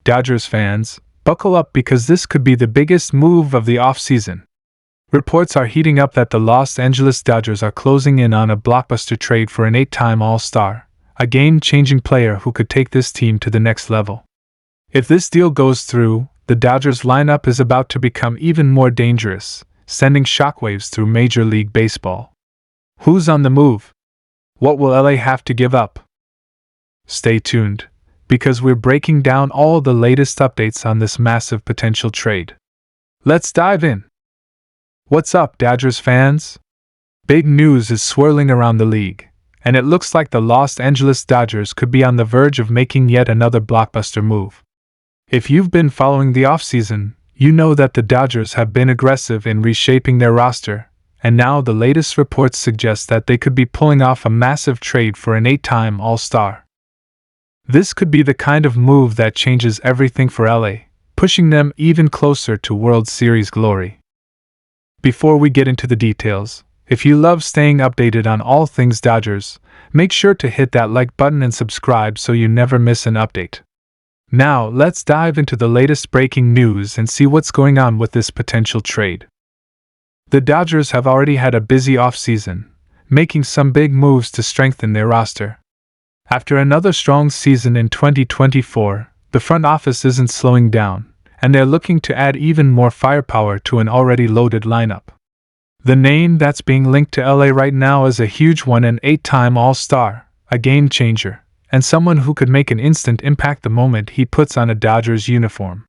Dodgers fans, buckle up because this could be the biggest move of the offseason. Reports are heating up that the Los Angeles Dodgers are closing in on a blockbuster trade for an 8-time All-Star, a game-changing player who could take this team to the next level. If this deal goes through, the Dodgers lineup is about to become even more dangerous, sending shockwaves through Major League Baseball. Who's on the move? What will LA have to give up? Stay tuned, because we're breaking down all the latest updates on this massive potential trade. Let's dive in. What's up, Dodgers fans? Big news is swirling around the league, and it looks like the Los Angeles Dodgers could be on the verge of making yet another blockbuster move. If you've been following the offseason, you know that the Dodgers have been aggressive in reshaping their roster, and now the latest reports suggest that they could be pulling off a massive trade for an 8-time All-Star. This could be the kind of move that changes everything for LA, pushing them even closer to World Series glory. Before we get into the details, if you love staying updated on all things Dodgers, make sure to hit that like button and subscribe so you never miss an update. Now, let's dive into the latest breaking news and see what's going on with this potential trade. The Dodgers have already had a busy offseason, making some big moves to strengthen their roster. After another strong season in 2024, the front office isn't slowing down, and they're looking to add even more firepower to an already loaded lineup. The name that's being linked to LA right now is a huge one: an 8-time All-Star, a game-changer, and someone who could make an instant impact the moment he puts on a Dodgers uniform.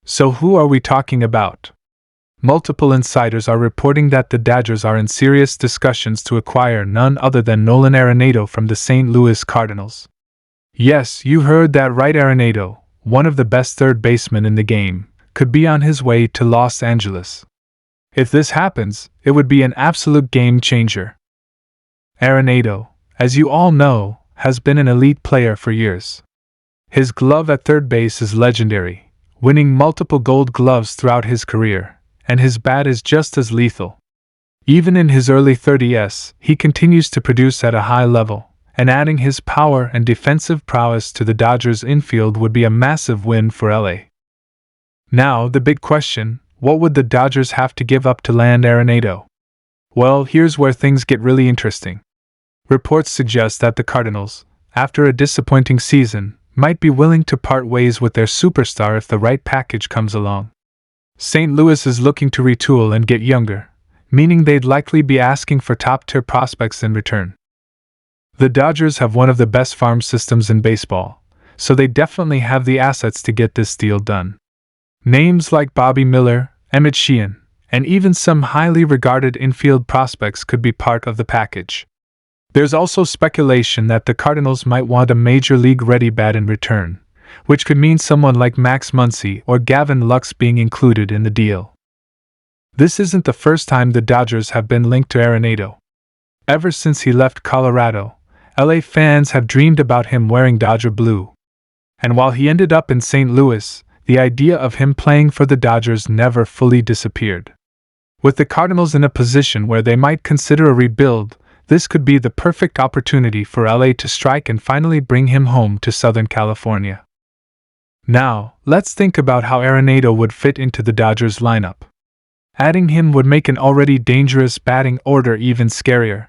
So who are we talking about? Multiple insiders are reporting that the Dodgers are in serious discussions to acquire none other than Nolan Arenado from the St. Louis Cardinals. Yes, you heard that right. Arenado, one of the best third basemen in the game, could be on his way to Los Angeles. If this happens, it would be an absolute game changer. Arenado, as you all know, has been an elite player for years. His glove at third base is legendary, winning multiple Gold Gloves throughout his career, and his bat is just as lethal. Even in his early 30s, he continues to produce at a high level, and adding his power and defensive prowess to the Dodgers' infield would be a massive win for LA. Now, the big question: what would the Dodgers have to give up to land Arenado? Well, here's where things get really interesting. Reports suggest that the Cardinals, after a disappointing season, might be willing to part ways with their superstar if the right package comes along. St. Louis is looking to retool and get younger, meaning they'd likely be asking for top-tier prospects in return. The Dodgers have one of the best farm systems in baseball, so they definitely have the assets to get this deal done. Names like Bobby Miller, Emmett Sheehan, and even some highly regarded infield prospects could be part of the package. There's also speculation that the Cardinals might want a major league-ready bat in return, which could mean someone like Max Muncy or Gavin Lux being included in the deal. This isn't the first time the Dodgers have been linked to Arenado. Ever since he left Colorado, LA fans have dreamed about him wearing Dodger blue. And while he ended up in St. Louis, the idea of him playing for the Dodgers never fully disappeared. With the Cardinals in a position where they might consider a rebuild, this could be the perfect opportunity for LA to strike and finally bring him home to Southern California. Now, let's think about how Arenado would fit into the Dodgers lineup. Adding him would make an already dangerous batting order even scarier.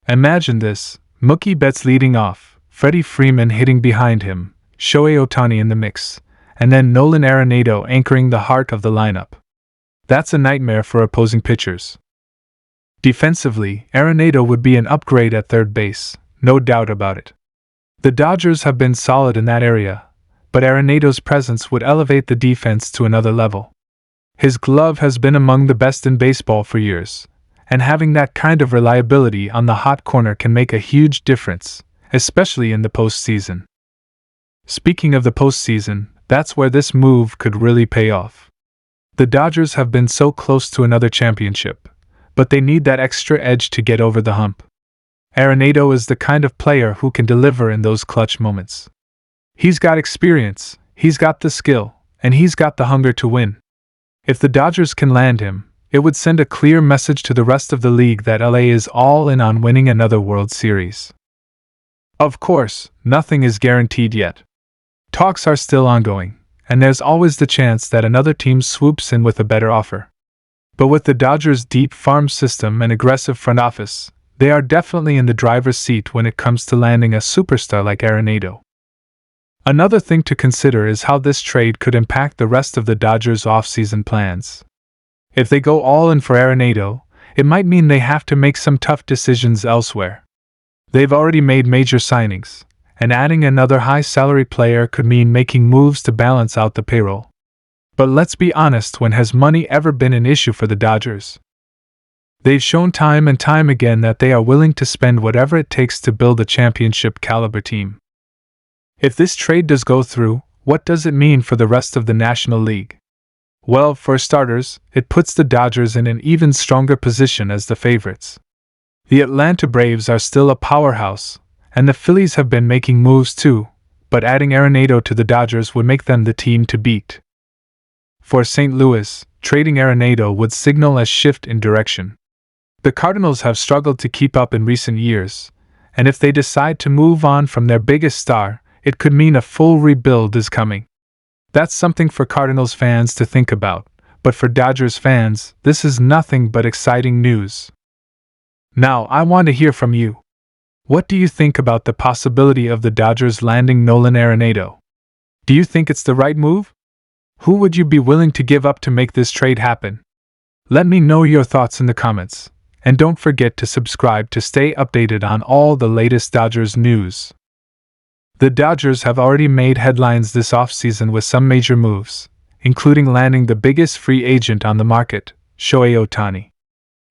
Imagine this: Mookie Betts leading off, Freddie Freeman hitting behind him, Shohei Ohtani in the mix, and then Nolan Arenado anchoring the heart of the lineup. That's a nightmare for opposing pitchers. Defensively, Arenado would be an upgrade at third base, no doubt about it. The Dodgers have been solid in that area, but Arenado's presence would elevate the defense to another level. His glove has been among the best in baseball for years, and having that kind of reliability on the hot corner can make a huge difference, especially in the postseason. Speaking of the postseason, that's where this move could really pay off. The Dodgers have been so close to another championship, but they need that extra edge to get over the hump. Arenado is the kind of player who can deliver in those clutch moments. He's got experience, he's got the skill, and he's got the hunger to win. If the Dodgers can land him, it would send a clear message to the rest of the league that LA is all in on winning another World Series. Of course, nothing is guaranteed yet. Talks are still ongoing, and there's always the chance that another team swoops in with a better offer. But with the Dodgers' deep farm system and aggressive front office, they are definitely in the driver's seat when it comes to landing a superstar like Arenado. Another thing to consider is how this trade could impact the rest of the Dodgers' offseason plans. If they go all in for Arenado, it might mean they have to make some tough decisions elsewhere. They've already made major signings, and adding another high-salary player could mean making moves to balance out the payroll. But let's be honest, when has money ever been an issue for the Dodgers? They've shown time and time again that they are willing to spend whatever it takes to build a championship-caliber team. If this trade does go through, what does it mean for the rest of the National League? Well, for starters, it puts the Dodgers in an even stronger position as the favorites. The Atlanta Braves are still a powerhouse, and the Phillies have been making moves too, but adding Arenado to the Dodgers would make them the team to beat. For St. Louis, trading Arenado would signal a shift in direction. The Cardinals have struggled to keep up in recent years, and if they decide to move on from their biggest star, it could mean a full rebuild is coming. That's something for Cardinals fans to think about, but for Dodgers fans, this is nothing but exciting news. Now, I want to hear from you. What do you think about the possibility of the Dodgers landing Nolan Arenado? Do you think it's the right move? Who would you be willing to give up to make this trade happen? Let me know your thoughts in the comments, and don't forget to subscribe to stay updated on all the latest Dodgers news. The Dodgers have already made headlines this offseason with some major moves, including landing the biggest free agent on the market, Shohei Ohtani.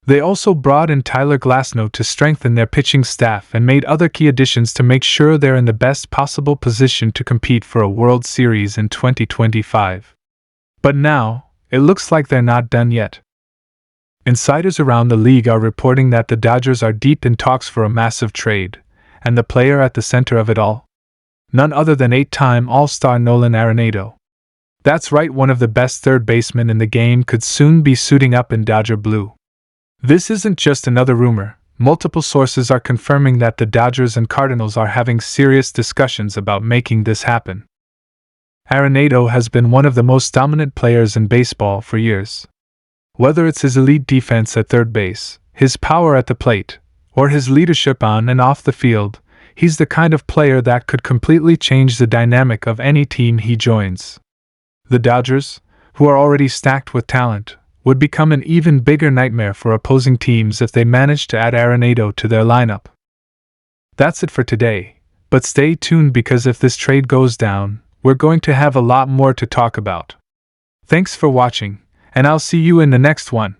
They also brought in Tyler Glasnow to strengthen their pitching staff and made other key additions to make sure they're in the best possible position to compete for a World Series in 2025. But now, it looks like they're not done yet. Insiders around the league are reporting that the Dodgers are deep in talks for a massive trade, and the player at the center of it all? None other than 8-time All-Star Nolan Arenado. That's right, one of the best third basemen in the game could soon be suiting up in Dodger blue. This isn't just another rumor. Multiple sources are confirming that the Dodgers and Cardinals are having serious discussions about making this happen. Arenado has been one of the most dominant players in baseball for years. Whether it's his elite defense at third base, his power at the plate, or his leadership on and off the field, he's the kind of player that could completely change the dynamic of any team he joins. The Dodgers, who are already stacked with talent, would become an even bigger nightmare for opposing teams if they managed to add Arenado to their lineup. That's it for today, but stay tuned because if this trade goes down, we're going to have a lot more to talk about. Thanks for watching, and I'll see you in the next one.